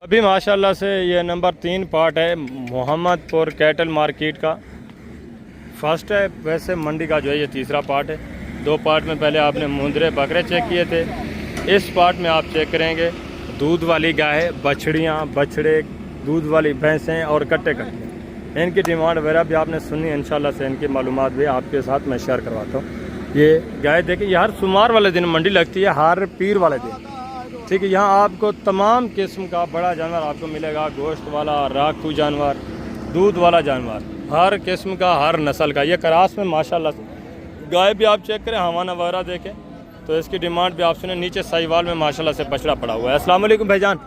अभी माशाल्लाह से ये नंबर 3 पार्ट है मोहम्मदपुर कैटल मार्केट का। फर्स्ट है, वैसे मंडी का जो है ये तीसरा पार्ट है। 2 पार्ट में पहले आपने मुंदरे बकरे चेक किए थे। इस पार्ट में आप चेक करेंगे दूध वाली गाय, बछड़ियाँ, बछड़े, दूध वाली भैंसें और कट्टे कट्टे। इनकी डिमांड वगैरह भी आपने सुनी। इंशाल्लाह से इनकी मालूमात भी आपके साथ मैं शेयर करवाता हूँ। ये गाय देखिए, ये हर सोमवार वाले दिन मंडी लगती है, हर पीर वाले दिन। ठीक है, यहाँ आपको तमाम किस्म का बड़ा जानवर आपको मिलेगा, गोश्त वाला, राखू जानवर, दूध वाला जानवर, हर किस्म का, हर नस्ल का। ये क्रास में माशाल्लाह से गाय भी आप चेक करें, हवाना वगैरह देखें तो इसकी डिमांड भी आप सुने। नीचे साहिवाल में माशाल्लाह से बछड़ा पड़ा हुआ है। अस्सलाम वालेकुम भाईजान।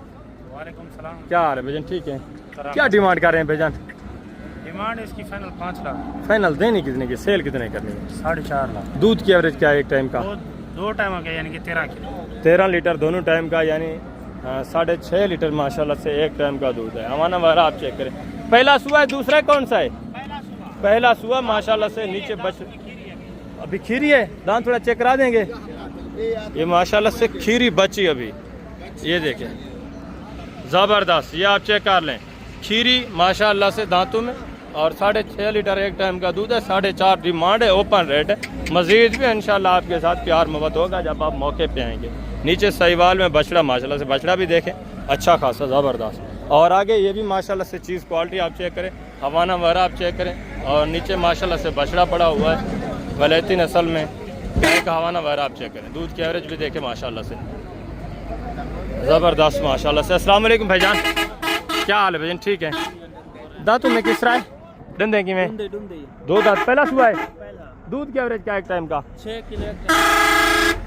वालेकुम सलाम। क्या हाल है भाईजान? ठीक है। क्या डिमांड कर रहे हैं भाईजान? डिमांड इसकी फाइनल 5 लाख। फाइनल देनी कितने की, सेल कितने करनी है? 4.5 लाख। दूध की एवरेज क्या है एक टाइम का? दो टाइम हो गया, यानी कि 13 किलो। 13 लीटर दोनों टाइम का, यानी 6.5 लीटर माशाल्लाह से एक टाइम का दूध है। हमारा वगैरह आप चेक करें। पहला सुआ है, दूसरा कौन सा है? पहला सुआ माशाल्लाह से। नीचे बच अभी खीरी है, दांत थोड़ा चेक करा देंगे। ये माशाल्लाह से खीरी बची अभी, ये देखें ज़बरदस्त। ये आप चेक कर लें, खीरी माशाल्लाह से दांतों में, और 6.5 लीटर एक टाइम का दूध है। 4.5 डिमांड है, ओपन रेट है। मज़ीद भी इंशाल्लाह आपके साथ प्यार मोहब्बत होगा जब आप मौके पे आएंगे। नीचे साहिवाल में बछड़ा माशाल्लाह से, बछड़ा भी देखें अच्छा खासा ज़बरदस्त। और आगे ये भी माशाल्लाह से चीज़ क्वालिटी आप चेक करें, हवाना वगैरह आप चेक करें। और नीचे माशाल्लाह से बछड़ा पड़ा हुआ है, वलैती नस्ल में गाय का हवाना वगैरह आप चेक करें। दूध की एवरेज भी देखें माशाल्लाह से ज़बरदस्त माशाल्लाह से। अस्सलाम वालेकुम भाईजान। क्या हाल है भाईजान? ठीक है। दांतों में किस तरह है? डंदे की में 2 दांत। पहला सुबह है। दूध की एवरेज क्या एक टाइम का? 6 किलो।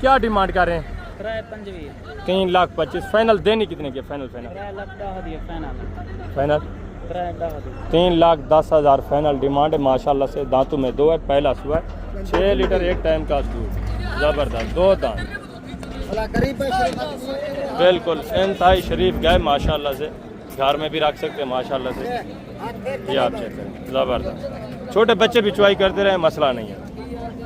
क्या डिमांड कर रहे हैं? 3,25,000। फाइनल देनी कितने की? फाइनल 3,10,000 फाइनल डिमांड है माशाल्लाह से। दांतों में 2 है, पहला सुबह है। 6 लीटर एक टाइम का दूध, ज़बरदस्त। 2 दांत, बिल्कुल इंतहाई शरीफ गाय माशाल्लाह से। घर में भी रख सकते हैं माशाल्लाह से। ये आप चेक करें, ज़बरदस्त। छोटे बच्चे भी चुवाई करते रहे, मसला नहीं है।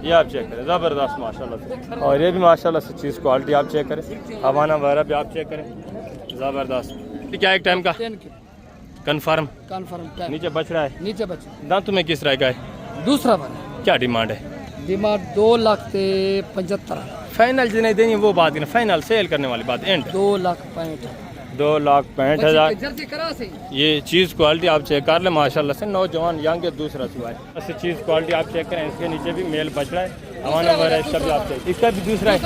ये आप चेक करें, ज़बरदस्त माशाल्लाह से। और ये भी माशाल्लाह से चीज़ क्वालिटी आप चेक करें, हवाना वगैरह भी आप चेक करें, ज़बरदस्त। क्या एक टाइम का? कन्फर्म। नीचे बछड़ा है, नीचे बच्चे दांतों में किस तरह का है? दूसरा बार क्या डिमांड है? डिमांड 2,75,000। फाइनल जो नहीं देनी वो बात नहीं, फाइनल सेल करने वाली बात एंड। 2,65,000। 2,65,000। जल्दी करा से। ये चीज़ क्वालिटी आप चेक कर लें माशाल्लाह से। नौजवान यंग है, दूसरा सुबह है। ऐसे चीज़ क्वालिटी आप चेक करें। इसके नीचे भी मेल बछड़ा है, हवाना वगैरह इसका भी आप चेक। इसका भी दूसरा है।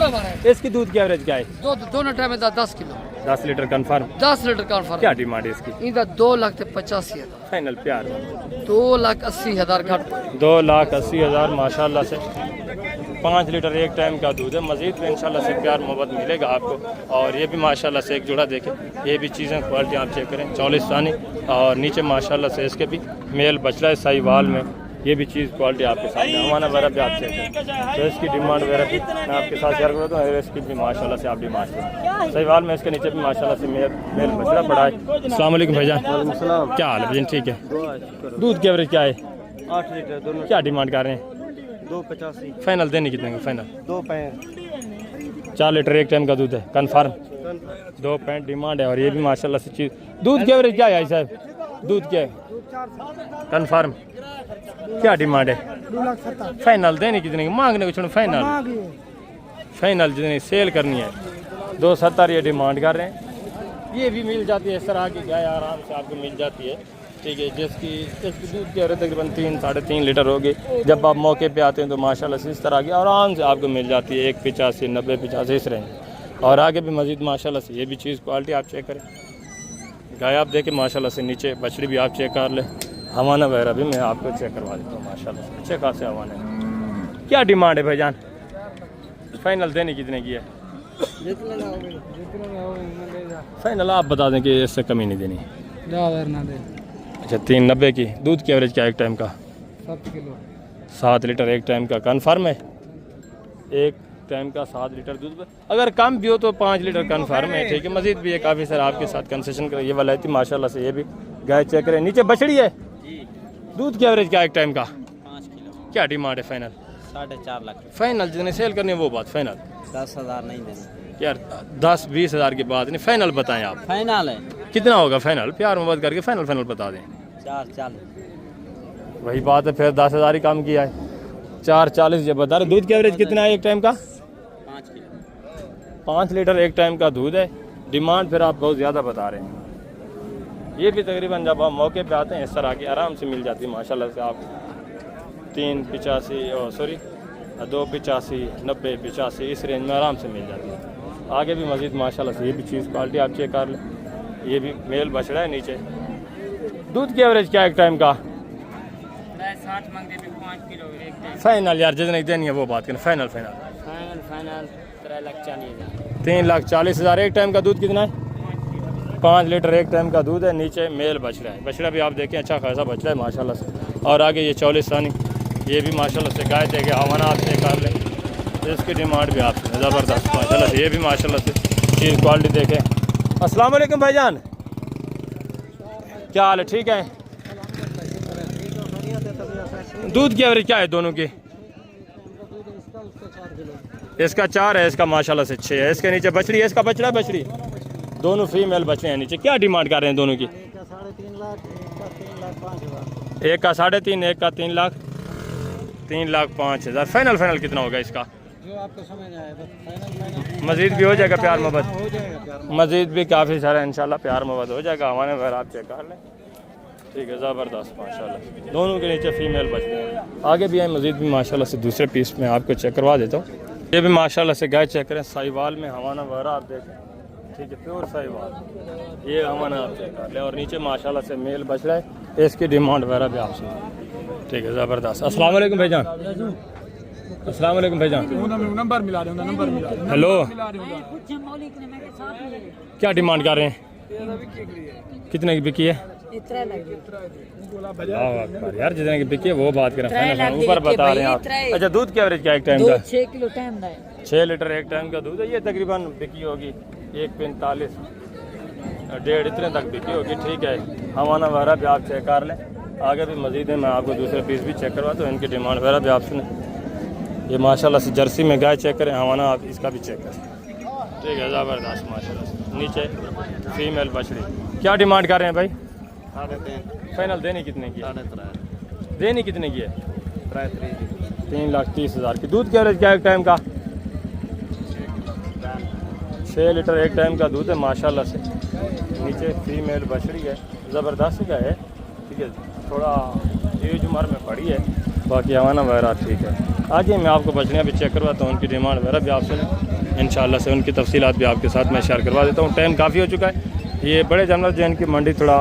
इसकी दूध की एवरेज क्या है? दोनों टाइम में 10 kilo. 10 litre confirm. 10 litre confirm. क्या डिमांड है इसकी? इनका 2,85,000। फाइनल प्यार 2,80,000 घट। 2,80,000 माशाल्लाह से। 5 लीटर एक टाइम का दूध है। मज़ीद भी इंशाल्लाह से प्यार मोहब्बत मिलेगा आपको। और ये भी माशाल्लाह से एक जोड़ा देखें, ये भी चीज़ें क्वालिटी आप चेक करें। 44 सानी, और नीचे माशाल्लाह से इसके भी मेल बछड़ा है साहिवाल में। ये भी चीज़ क्वालिटी आपके सामने, हमारा वगैरह भी आप चेक करें। तो इसकी डिमांड वगैरह भी मैं आपके साथ शेयर करता हूँ। इसकी भी माशाल्लाह से आप डिमांड करें। साहिवाल में इसके नीचे भी माशाल्लाह से मेल बछड़ा पड़ा है। अस्सलाम वालेकुम भाईजान। क्या हाल है भाईजान? ठीक है। दूध की एवरेज क्या है? 8 लीटर दोनों। क्या डिमांड कर रहे हैं? 2,85,000। फाइनल देने कितने का? फाइनल 2,65,000। 4 लीटर एक टाइम का दूध है कन्फर्म। 2.5 डिमांड है। और ये भी माशाल्लाह से चीज़। दूध की एवरेज क्या है साहब? दूध क्या है कन्फर्म? क्या डिमांड है? 2,70,000। फाइनल देने कितने की? मांगने को छोड़ो, फाइनल जितनी सेल करनी है 2,70,000 ये डिमांड कर रहे हैं। ये भी मिल जाती है, इस तरह की गाय आराम से आपको मिल जाती है। ठीक है, जिसकी दूध की एवरेज तकरीबन 3-3.5 लीटर होगी। जब आप मौके पे आते हैं तो माशाल्लाह से इस तरह की आराम से आपको मिल जाती है। 1,85,000, 90,000 इस रेंज। और आगे भी मज़ीद माशाल्लाह से ये भी चीज़ क्वालिटी आप चेक करें। गाय आप देखें माशाल्लाह से। नीचे बछड़ी भी आप चेक कर लें, हवाना वगैरह भी मैं आपको चेक करवा देता हूँ माशाल्लाह से। अच्छे खासे हवाने। क्या डिमांड है भाईजान? फाइनल देने कितने की है? फाइनल आप बता दें कि इससे कमी नहीं देनी। अच्छा, 3,90 की। दूध की एवरेज क्या एक टाइम का? 7 किलो। 7 लीटर एक टाइम का कन्फर्म है। एक टाइम का 7 लीटर दूध। अगर कम भी हो तो 5 लीटर कन्फर्म है। ठीक है, मज़ीद भी है काफ़ी सर आपके साथ कंसेशन करें। ये वलायती माशाल्लाह से। ये भी गाय चेक करें। नीचे बछड़ी है। दूध की एवरेज क्या एक टाइम का? 5 किलो। क्या डिमांड है फाइनल? 4.5 लाख फाइनल जितने सेल करनी है वो बात फाइनल 10,000 नहीं देना यार 10-20 हज़ार की बात नहीं, फाइनल बताएं आप फाइनल है कितना होगा फाइनल, प्यार मोहब्बत करके फाइनल बता दें। 440 वही बात है, फिर 10,000 ही काम किया है। 440 ये बता रहे। दूध की एवरेज कितना है एक टाइम का? 5 किलो 5 लीटर एक टाइम का दूध है। डिमांड फिर आप बहुत ज़्यादा बता रहे हैं। ये भी तकरीबन जब आप मौके पे आते हैं इस तरह की आराम से मिल जाती है माशाल्लाह से। आप 385 285 90 85 इस रेंज में आराम से मिल जाती है। आगे भी मज़ीद माशाल्लाह से ये भी चीज़ क्वालिटी आप चेक कर लें। ये भी मेल बछड़ा है नीचे। दूध की एवरेज क्या है एक टाइम का? 60 मांगते भी 5 किलो एक टाइम फाइनल यार जितने देनी है वो बात करें। फाइनल 3,40,000 एक टाइम का दूध कितना है? 5 लीटर एक टाइम का दूध है। नीचे मेल बछड़ा है। बछड़ा भी आप देखें अच्छा खासा बछड़ा है माशाल्लाह से। और आगे ये 44 ये भी माशाल्लाह से गाय देखे हवाना आप चेक कर लें। तो इसकी डिमांड भी आपसे ज़बरदस्त माशाल्लाह से। ये भी माशाल्लाह से चीज़ क्वालिटी देखें। अस्सलाम वालेकुम भाईजान, क्या हाल है? ठीक है। दूध की एवरेज क्या है दोनों की? इसका 4 है, इसका माशाल्लाह से 6 है। इसके नीचे बछड़ी है, इसका बछड़ा बछड़ी दोनों फीमेल बछड़े हैं नीचे। क्या डिमांड कर रहे हैं दोनों की? एक का 3.5 एक का 3 लाख 3,05,000। फाइनल कितना होगा इसका? जो आपको समझ आए बस मजीद भी हो जाएगा प्यार मोहब्बत? हो जाएगा प्यार मजीद भी काफ़ी सारा इंशाल्लाह प्यार मोहब्बत हो जाएगा। हमारे घर आप चेक कर लें। ठीक है, ज़बरदस्त माशाल्लाह। दोनों के नीचे फीमेल बचते हैं। आगे भी है मजीद भी माशाल्लाह से। दूसरे पीस में आपको चेक करवा देता हूँ। ये भी माशाल्लाह से गाय चेक करें। साहिवाल में हवाना वगैरह आप देखें। ठीक है, प्योर साहिवाल ये हवाना आप चेक कर लें। और नीचे माशाल्लाह से मेल बच रहा है। इसकी डिमांड वगैरह भी आपसे। ठीक है, ज़बरदस्त। अस्सलाम वालेकुम भाईजान। अस्सलाम वालेकुम भाईजान। नंबर मिला रहे नंबर मिला रहे हेलो, क्या डिमांड कर रहे हैं? कितने की बिकी है? यार जितने की बिकी है वो बात करें। फाइनल ऊपर बता रहे हैं आप। अच्छा, दूध की एवरेज क्या एक टाइम का? 6 किलो टाइम है 6 लीटर एक टाइम का दूध है। ये तकरीबन बिकी होगी 1.45 1.5 इतने तक बिकी होगी। ठीक है, हवाना वगैरह भी आप चेक कर लें। आगे भी मजीद है, मैं आपको दूसरे पीस भी चेक करवाता हूँ। इनकी डिमांड वगैरह भी आप सुने। ये माशाल्लाह से जर्सी में गाय चेक करें, हवाना आप इसका भी चेक करें। ठीक है, ज़बरदस्त माशाल्लाह से। नीचे फीमेल बछड़ी। क्या डिमांड कर रहे हैं भाई? 3.5 फाइनल देनी कितने की? देनी कितने की है? 3,30,000 की। दूध की एवरेज क्या है एक टाइम का? 6 लीटर एक टाइम का दूध है माशाल्लाह से। नीचे फीमेल बछड़ी है, ज़बरदस्त का है। ठीक है, थोड़ा एज उम्र में बड़ी है। बाकी हवाना वगैरह ठीक है। आगे मैं आपको बछड़ियाँ भी चेक करवाता हूँ। उनकी डिमांड वगैरह भी आपसे इंशाल्लाह से उनकी तफसीलात भी आपके साथ मैं शेयर करवा देता हूँ। टाइम काफ़ी हो चुका है। ये बड़े जानवर जो इनकी मंडी थोड़ा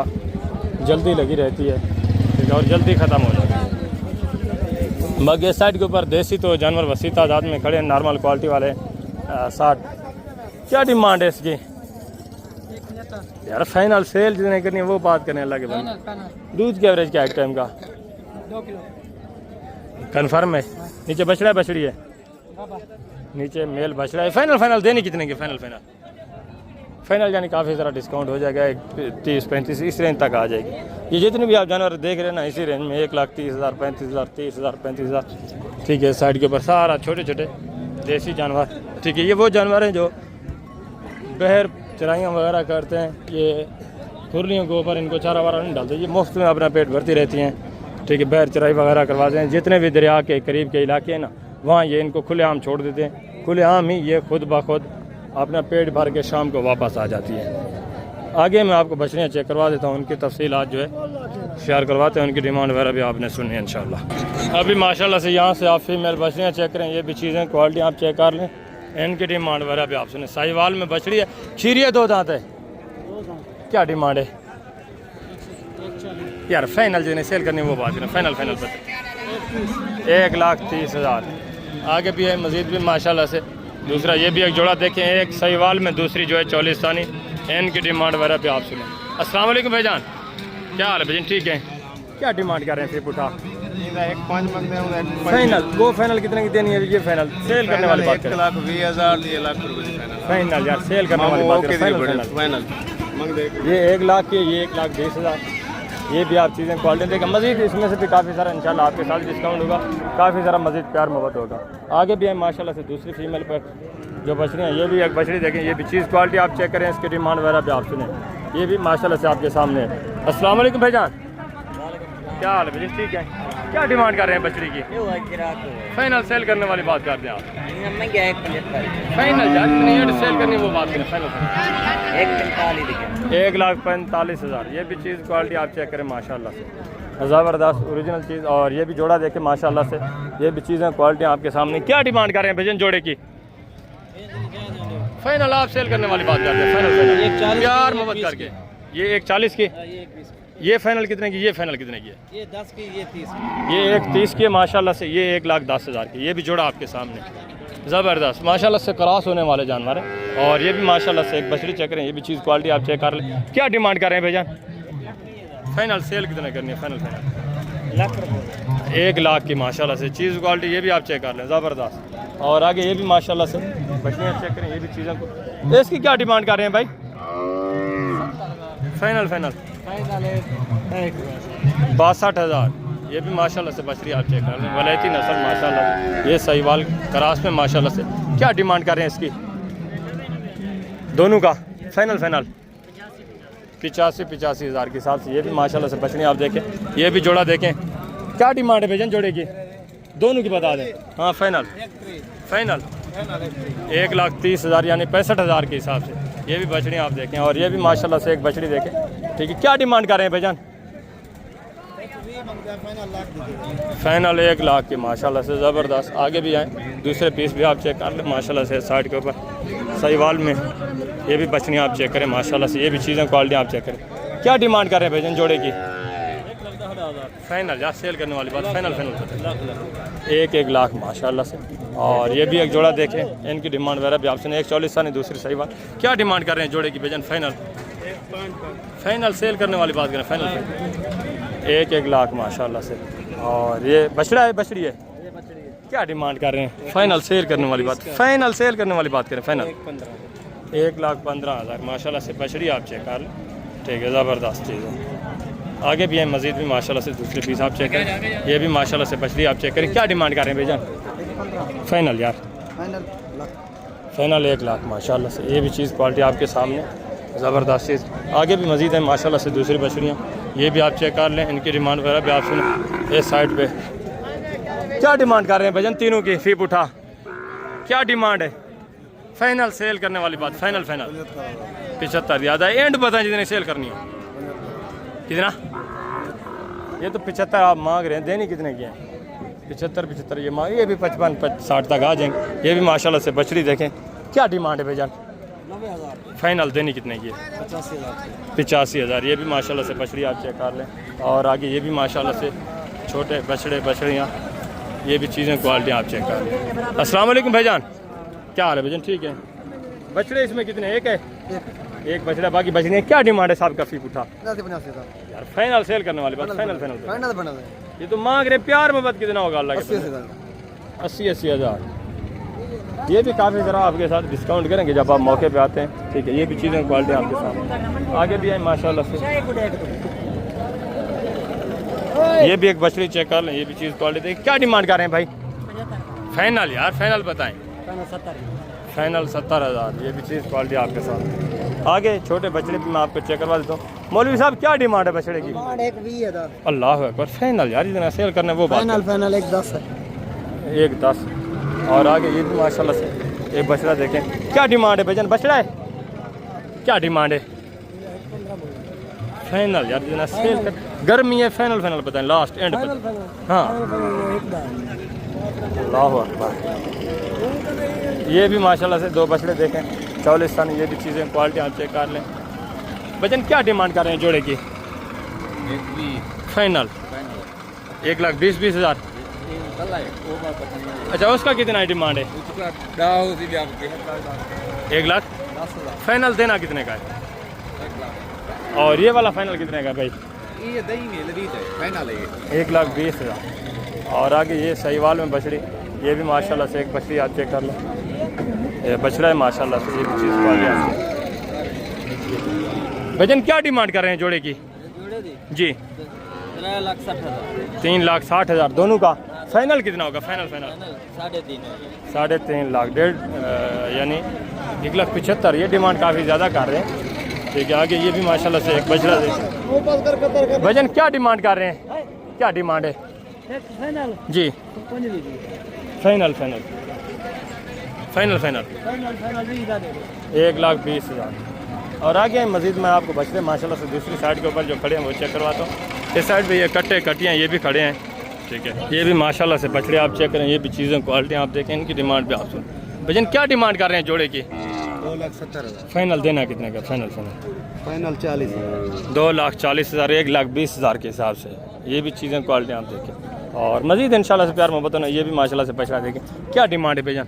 जल्दी लगी रहती है। ठीक है, और जल्दी ख़त्म हो जाती है। बाकी इस साइड के ऊपर देसी तो जानवर वसी तादाद में खड़े हैं, नॉर्मल क्वालिटी वाले 60। क्या डिमांड है इसकी? यार फाइनल सेल जितने करनी है वो बात करें अल्लाह के बंदे। दूध की एवरेज क्या है एक टाइम का? 2 किलो कन्फर्म है? नीचे बछड़ा है बछड़ी है? नीचे मेल बछड़ा है। फाइनल देनी कितने की? फाइनल यानी काफ़ी ज़रा डिस्काउंट हो जाएगा। 30-35 इस रेंज तक आ जाएगी। ये जितने भी आप जानवर देख रहे हैं ना इसी रेंज में 1,30,000 35,000 30,000 35,000। ठीक है, साइड के ऊपर सारा छोटे छोटे देसी जानवर। ठीक है, ये वो जानवर हैं जो बहर चराइयाँ वगैरह करते हैं। ये खुरलियों के ऊपर इनको चारा वारा नहीं डालते, ये मुफ्त में अपना पेट भरती रहती हैं। ठीक है, बहर चराई वगैरह करवाते हैं। जितने भी दरिया के करीब के इलाके हैं ना वहाँ ये इनको खुलेआम छोड़ देते हैं। खुलेआम ही ये खुद ब खुद अपना पेट भर के शाम को वापस आ जाती है। आगे मैं आपको बछड़ियाँ चेक करवा देता हूँ। उनकी तफसीलात जो है शेयर करवाते हैं। उनकी डिमांड वगैरह भी आपने सुनी है इंशाल्लाह। अभी माशाल्लाह से यहाँ से आप फीमेल बछड़ियाँ चेक करें। ये भी चीज़ें क्वालिटी आप चेक कर लें। इनकी डिमांड वगैरह भी आप सुने। साहिवाल में बछड़ी है, खीरी है, 2 दांत है। क्या डिमांड है यार? फाइनल जिन्हें सेल करनी है वो बात है। फाइनल बता 1,30,000। आगे भी है मजीद भी माशाल्लाह से। दूसरा ये भी एक जोड़ा देखें, एक साहिवाल में, दूसरी जो है 44 इनकी डिमांड वगैरह पे आप सुने। अस्सलाम वालेकुम भाईजान, क्या हाल है भाईजान? ठीक है, क्या डिमांड कर रहे हैं? फिर उठा 1.5 मांगते हैं। फाइनल वो फाइनल कितने की देनी है? ये फाइनल सेल करने वाली बात करें। 1,20,000 ये लाख रुपए फाइनल यार सेल करने वाली बात करें। फाइनल फाइनल मांग दे। ये 1 लाख की, ये 1,20,000। ये भी आप चीज़ें क्वालिटी देखें। मज़ीद इसमें से भी काफ़ी सारा इंशाल्लाह आपके साथ डिस्काउंट होगा, काफ़ी सारा मज़ीद प्यार मोहब्बत होगा। आगे भी है माशाल्लाह से दूसरी फीमेल पर जो बछड़ियाँ, ये भी एक बछड़ी देखें, ये भी चीज़ क्वालिटी आप चेक करें, इसकी डिमांड वगैरह भी आप सुने, ये भी माशाल्लाह से आपके सामने है। अस्सलाम वालेकुम भाईजान, क्या हाल है भाई? ठीक है, क्या डिमांड कर रहे हैं बछड़ी की? फाइनल सेल करने वाली बात करते हैं आप? फाइनल नहीं सेल करनी वो बात करें, फाइनल 1,45,000। ये भी चीज़ क्वालिटी आप चेक करें माशाल्लाह से, ज़बरदस्त ओरिजिनल चीज़। और ये भी जोड़ा देखें माशाल्लाह से, ये भी चीज़ें क्वालिटी आपके सामने। क्या डिमांड कर रहे हैं भजन जोड़े की? फाइनल आप सेल करने वाली बात करते हैं, फाइनल प्यार मोहब्बत करके। ये 1,40 की, ये फाइनल कितने की? ये फाइनल कितने की है? ये 10 की, ये 30 की। ये 1,30 की है माशाल्लाह से, ये 1,10,000 की। ये भी जोड़ा आपके सामने ज़बरदस्त माशाल्लाह से क्रॉस होने वाले जानवर है। और ये भी माशाल्लाह से एक बछड़ी चेक करें, ये भी चीज़ क्वालिटी आप चेक कर लें। क्या डिमांड कर रहे हैं भैजान? फाइनल सेल कितने करनी है? फाइनल 1 लाख की माशाल्लाह से चीज़ क्वालिटी, ये भी आप चेक कर लें, ज़बरदस्त। और आगे ये भी माशाल्लाह से बछड़ियाँ चेक करें, ये भी चीज़ों को। इसकी क्या डिमांड कर रहे हैं भाई? फाइनल 62,000। ये भी माशाल्लाह से बछड़ी आप चेक कर लें, वलैती नस्ल माशाल्लाह, ये सहीवाल क्रास में माशाल्लाह से। क्या डिमांड कर रहे हैं इसकी दोनों का? फाइनल 85,000 के हिसाब से। ये भी माशाल्लाह से बछड़ी आप देखें, ये भी जोड़ा देखें। क्या डिमांड है भैजन जोड़े की? दोनों की बता दें। हाँ फाइनल 1,30,000 यानी 65,000 के हिसाब से। ये भी बछड़ी आप देखें। और ये भी माशाल्लाह से एक बछड़ी देखें, ठीक है। क्या डिमांड कर रहे हैं भैजान? फाइनल 1 लाख की माशाल्लाह से, ज़बरदस्त। आगे भी आए, दूसरे पीस भी आप चेक कर लें माशाल्लाह से, साइड के ऊपर सहीवाल में ये भी बछड़ियाँ आप चेक करें माशाल्लाह से। ये भी चीज़ें क्वालिटी आप चेक करें। क्या डिमांड कर रहे हैं भैजन जोड़े की? फाइनल या सेल करने वाली बात? फाइनल 1 लाख माशाल्लाह से। और ये भी एक जोड़ा देखें, इनकी डिमांड वगैरह भी आप सुने। 1,40 साल दूसरी सहीवाल। क्या डिमांड कर रहे हैं जोड़े की भैजन? फाइनल सेल करने वाली बात करें, फाइनल 1 लाख माशाल्लाह से। और ये बछड़ा है, बछड़ी है, क्या डिमांड कर रहे हैं? फाइनल सेल करने वाली बात, फाइनल सेल करने वाली बात करें, फाइनल 1,15,000 माशाल्लाह से बछड़ी आप चेक कर लें, ठीक है। ज़बरदस्त चीज़ है। आगे भी है मज़ीद भी माशाल्लाह से दूसरे पीस आप चेक करें, ये भी माशाल्लाह से बछड़ी आप चेक करें। क्या डिमांड कर रहे हैं भैया? फाइनल यार, फाइनल 1 लाख माशाल्लाह से। ये भी चीज़ क्वालिटी आपके सामने, ज़बरदस्त चीज़। आगे भी मज़ीद है माशाल्लाह से दूसरी बछड़ियाँ, ये भी आप चेक कर लें, इनकी डिमांड वगैरह भी आप सुने। इस साइड पे क्या डिमांड कर रहे हैं भजन तीनों की? फीप उठा, क्या डिमांड है? फाइनल सेल करने वाली बात, फाइनल 75 याद है। एंड बताएं जितने सेल करनी हो। कितना? ये तो 75 आप मांग रहे हैं, देनी कितने की है? 75 ये मांग, ये भी 55-60 तक आ जाएंगे। ये भी माशाल्लाह से बछड़ी देखें, क्या डिमांड है भैजान? 90,000। फाइनल देनी कितने की है? 85,000। ये भी माशाल्लाह से बछड़ी आप चेक कर लें। और आगे ये भी माशाल्लाह से छोटे बछड़े बछड़ियाँ, ये भी चीज़ें क्वालिटी आप चेक कर लें। अस्सलाम वालेकुम भाईजान, क्या हाल है भैजान? ठीक है। बछड़े इसमें कितने? एक है, एक बछड़ा, बाकी बछड़ियाँ। क्या डिमांड है साहब का? फीप उठा यार, फाइनल सेल करने वाली बात, फाइनल ये तो मांग रहे। प्यार मोहब्बत कितना होगा अल्लाह के? 80,000। ये भी काफ़ी ज़रा आपके साथ डिस्काउंट करेंगे जब आप मौके पे आते हैं, ठीक है। ये भी चीज़ें क्वालिटी आपके सामने। आगे भी है माशाल्लाह से, ये भी एक बछड़ी चेक कर लें, ये भी चीज़ क्वालिटी देखिए। क्या डिमांड कर रहे हैं भाई? फाइनल यार, फाइनल बताएं। फाइनल 70,000। ये भी चीज़ क्वालिटी आपके साथ। आगे छोटे बछड़े भी मैं आपको चेक करवा देता हूँ। मौलवी साहब क्या डिमांड है बछड़े की? अल्लाह अकबर। फाइनल यार, जितना सेल करना है वो बात। फाइनल 1,10 है। 1,10। और आगे ये भी माशाल्लाह से एक बछड़ा देखें। क्या डिमांड है भैजन? बछड़ा है, क्या डिमांड है? फाइनल यार, जितना सेल कर, गर्मी है, फाइनल बताएं, लास्ट एंड पर। हाँ, अल्लाह अकबर। ये भी माशाल्लाह से 2 बछड़े देखें, 44 साल। ये भी चीज़ें क्वालिटी आप चेक कर लें। भजन क्या डिमांड कर रहे हैं जोड़े की? फाइनल 1,20,000। अच्छा, उसका कितना डिमांड है? 1,10,000। फाइनल देना कितने का है? और ये वाला फाइनल कितने का भाई? ये फाइनल है 1,20,000। और आगे ये सहीवाल में बछड़ी, ये भी माशाल्लाह से एक बछड़ी आप चेक कर लो। ये बछड़ा है माशाल्लाह से, ये भी चीज़ क्वालिटी। भजन क्या डिमांड कर रहे हैं जोड़े की? जी 3,60,000 दोनों का। फाइनल कितना होगा? फाइनल 3.5 लाख 1.5 यानी 1,75,000। ये डिमांड काफ़ी ज़्यादा कर रहे हैं। ठीक है, आगे ये भी माशाल्लाह से एक बछड़ा देखिए। भजन क्या डिमांड कर रहे हैं? क्या डिमांड है जी? फाइनल 1,20,000। और आगे मज़ीद मैं आपको बछड़े माशाल्लाह से दूसरी साइड के ऊपर जो खड़े हैं वो चेक करवाता हूँ। इस साइड पे ये कट्टे कटियाँ ये भी खड़े हैं। ठीक है, ये भी माशाल्लाह से बछड़े आप चेक करें। ये भी चीज़ें क्वालिटी आप देखें, इनकी डिमांड भी आप सुन। भजन क्या डिमांड कर रहे हैं जोड़े की? 2,70,000। फाइनल देना कितने का? फाइनल 40,000। 2,40,000 1,20,000 के हिसाब से। ये भी चीज़ें क्वालिटी आप देखें। और मज़ीद इंशाल्लाह से प्यार मोहब्बत होना। ये भी माशाल्लाह से बछड़ा देखें। क्या डिमांड है भैया?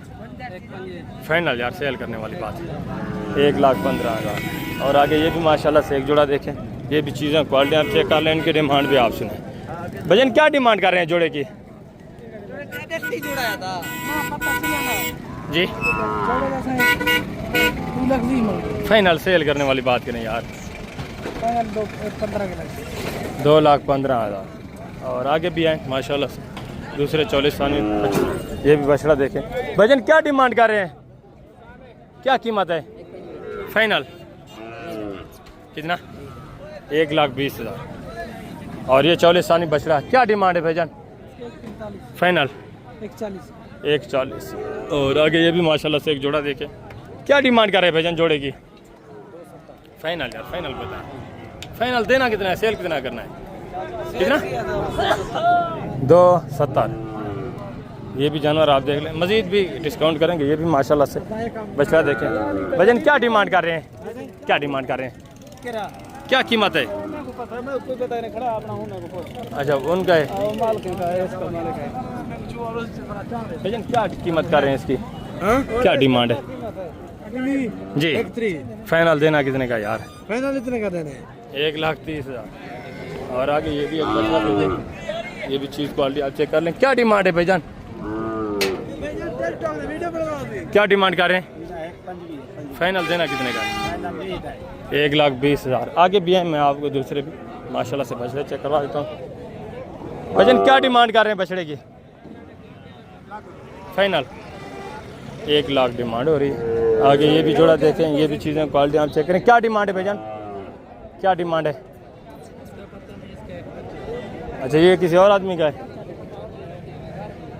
फाइनल यार सेल करने वाली बात है। 1,15,000। और आगे ये भी माशाल्लाह से एक जोड़ा देखें। ये भी चीज़ें क्वालिटी आप चेक कर लें, इनकी डिमांड भी आप सुने। भजन क्या डिमांड कर रहे हैं जोड़े की? जी फाइनल सेल करने वाली बात करें यार। 2,15,000। और आगे भी आए माशाल्लाह से दूसरे 44 साल। ये भी बछड़ा देखें। भजन क्या डिमांड कर रहे हैं? क्या कीमत है? फाइनल कितना? 1,20,000। और ये 44 साल बछड़ा क्या डिमांड है भजन? फाइनल 1,40,000। और आगे ये भी माशाल्लाह से एक जोड़ा देखें। क्या डिमांड कर रहे हैं भजन जोड़े की? फाइनल यार फाइनल बता। फाइनल देना कितना है? सेल कितना करना है? कितना? 2,70,000। ये भी जानवर आप देख लें, मज़ीद भी डिस्काउंट करेंगे। ये भी माशाल्लाह से बछड़ा देखें। भजन क्या डिमांड कर रहे हैं? क्या डिमांड कर रहे हैं? क्या कीमत है? अच्छा उनका है। भजन क्या कीमत कर रहे हैं इसकी? क्या डिमांड है जी? फाइनल देना कितने का यार? फाइनल इतने का देने 1,30,000। और आगे ये भी एक बछड़ा देखें। ये भी चीज़ क्वालिटी आप चेक कर लें। क्या डिमांड है भाईजान? क्या डिमांड कर रहे हैं? फाइनल देना कितने का? 1,20,000। आगे भी है, मैं आपको दूसरे भी माशाल्लाह से बछड़े चेक करवा देता हूँ। भजन क्या डिमांड कर रहे हैं बछड़े की? फाइनल 1,00,000 डिमांड हो रही है। आगे ये भी जोड़ा देखें। ये भी चीज़ें क्वालिटी आप चेक करें। क्या डिमांड है भजन? क्या डिमांड है? अच्छा ये किसी और आदमी का है।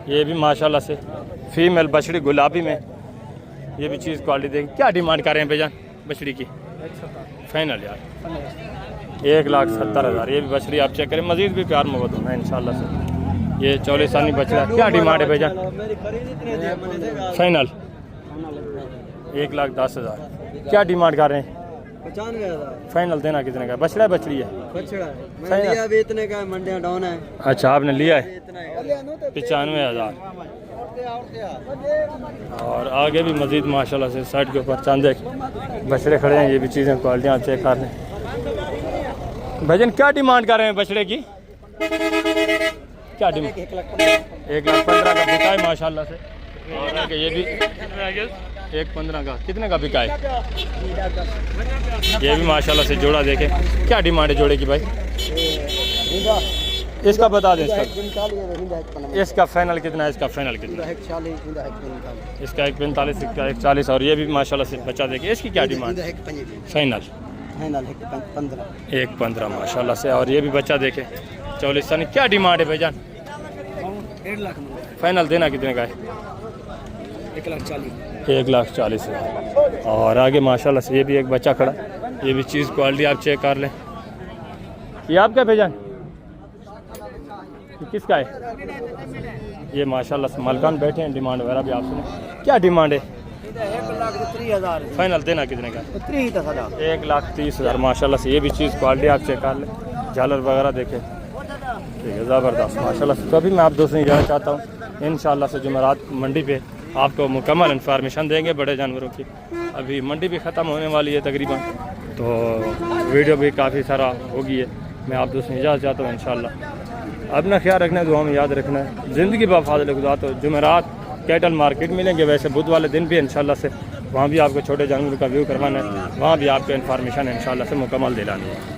ये भी माशाल्लाह से फीमेल बछड़ी गुलाबी में। ये भी चीज़ क्वालिटी देखें। क्या डिमांड कर रहे हैं भैया बछड़ी की? फाइनल यार 1,70,000। ये भी बछड़ी आप चेक करें। मज़ीद भी प्यार मोहब्बत होना है इंशाल्लाह से। ये 44 साल बछड़ा। क्या डिमांड है भैया? फाइनल 1,10,000। क्या डिमांड कर रहे हैं? 95,000। फाइनल देना कितने का? बछड़ा है बछड़ी है? बछड़ा है। मैंने लिया भी इतने का, मंडियां डाउन है। अच्छा आपने लिया है? 95,000। 95,000। और आगे भी मज़ीद माशाल्लाह से साइड के ऊपर चांदे बछड़े खड़े हैं। ये भी चीज़ें क्वालिटी आप चेक कर लें। भजन क्या डिमांड कर रहे हैं बछड़े की? क्या डिमांड? 1,15,000 का बिका है माशाल्लाह से। और आगे ये भी 1,15,000 का। कितने का बिका है? ये भी माशाल्लाह से जोड़ा देखें। क्या डिमांड है जोड़े की भाई? इसका बता दें। इसका फाइनल कितना है? इसका फाइनल कितना है? इसका 1,45, इसका 1,40। और ये भी माशाल्लाह से बचा देखें। इसकी क्या डिमांड? फाइनल 1,15 माशाल्लाह से। और ये भी बच्चा देखें 44 साल। क्या डिमांड है भाईजान? 1,00,000। फाइनल देना कितने का है? 1,40,000। और आगे माशाल्लाह से ये भी एक बच्चा खड़ा। ये भी चीज़ क्वालिटी आप चेक कर लें। ये आपका भाईजान? किसका है? ये माशाल्लाह से मालकान बैठे हैं। डिमांड वगैरह भी आप सुने। क्या डिमांड है? 1,30,000। फाइनल देना कितने का? 1,30,000 माशाल्लाह से। ये भी चीज़ क्वालिटी आप चेक कर लें। झालर वगैरह देखें। ठीक है ज़बरदस्त माशाल्लाह से। तो अभी मैं आप दोस्तों जाना चाहता हूँ इंशाल्लाह से जुमेरात मंडी पे आपको मुकम्मल इन्फॉर्मेशन देंगे बड़े जानवरों की। अभी मंडी भी ख़त्म होने वाली है तकरीबन, तो वीडियो भी काफ़ी सारा हो गई है। मैं आप दोस्तों इजाज़त चाहता हूँ इंशाल्लाह। अपना ख्याल रखना है, दुआ में याद रखना है। ज़िंदगी बाफाज़िल गुज़ार। तो जुमेरात कैटल मार्केट मिलेंगे। वैसे बुध वाले दिन भी इंशाल्लाह से वहाँ भी आपको छोटे जानवरों का व्यू करवाना है। वहाँ भी आपको इन्फॉर्मेशन इंशाल्लाह से मुकम्मल दिलानी है।